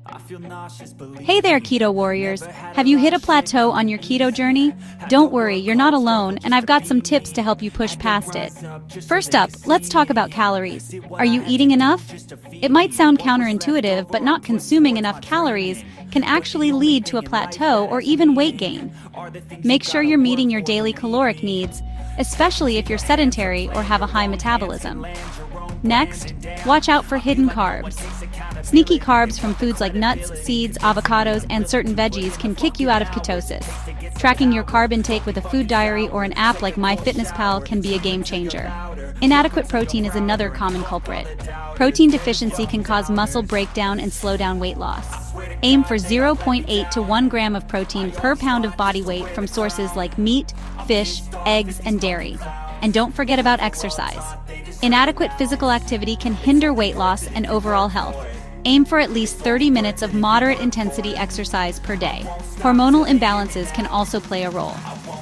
Hey there, Keto Warriors! Have you hit a plateau on your keto journey? Don't worry, you're not alone, and I've got some tips to help you push past it. First up, let's talk about calories. Are you eating enough? It might sound counterintuitive, but not consuming enough calories can actually lead to a plateau or even weight gain. Make sure you're meeting your daily caloric needs, especially if you're sedentary or have a high metabolism. Next, watch out for hidden carbs. Sneaky carbs from foods like nuts, seeds, avocados, and certain veggies can kick you out of ketosis. Tracking your carb intake with a food diary or an app like MyFitnessPal can be a game changer. Inadequate protein is another common culprit. Protein deficiency can cause muscle breakdown and slow down weight loss. Aim for 0.8 to 1 gram of protein per pound of body weight from sources like meat, fish, eggs, and dairy. And don't forget about exercise. Inadequate physical activity can hinder weight loss and overall health. Aim for at least 30 minutes of moderate intensity exercise per day. Hormonal imbalances can also play a role.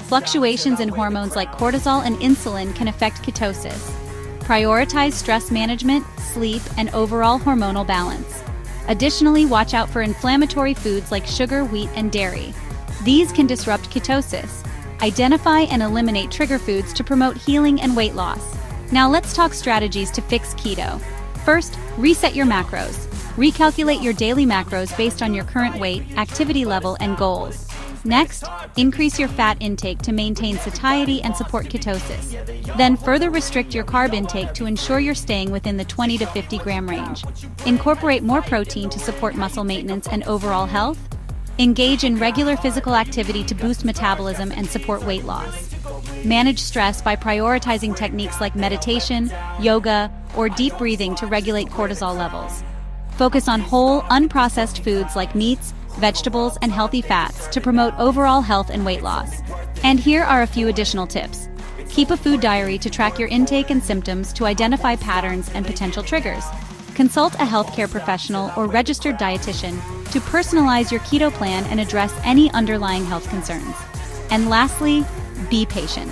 Fluctuations in hormones like cortisol and insulin can affect ketosis. Prioritize stress management, sleep, and overall hormonal balance. Additionally, watch out for inflammatory foods like sugar, wheat, and dairy. These can disrupt ketosis. Identify and eliminate trigger foods to promote healing and weight loss. Now let's talk strategies to fix keto. First, reset your macros. Recalculate your daily macros based on your current weight, activity level, and goals. Next, increase your fat intake to maintain satiety and support ketosis. Then further restrict your carb intake to ensure you're staying within the 20 to 50 gram range. Incorporate more protein to support muscle maintenance and overall health. Engage in regular physical activity to boost metabolism and support weight loss. Manage stress by prioritizing techniques like meditation, yoga, or deep breathing to regulate cortisol levels. Focus on whole, unprocessed foods like meats, vegetables, and healthy fats to promote overall health and weight loss. And here are a few additional tips. Keep a food diary to track your intake and symptoms to identify patterns and potential triggers. Consult a healthcare professional or registered dietitian to personalize your keto plan and address any underlying health concerns. And lastly, be patient.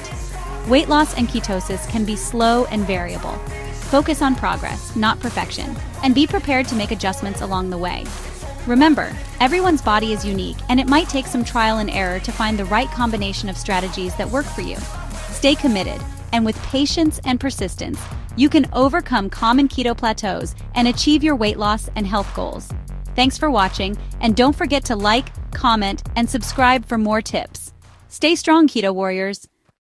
Weight loss and ketosis can be slow and variable. Focus on progress, not perfection, and be prepared to make adjustments along the way. Remember, everyone's body is unique, and it might take some trial and error to find the right combination of strategies that work for you. Stay committed, and with patience and persistence, you can overcome common keto plateaus and achieve your weight loss and health goals. Thanks for watching, and don't forget to like, comment, and subscribe for more tips. Stay strong, Keto Warriors!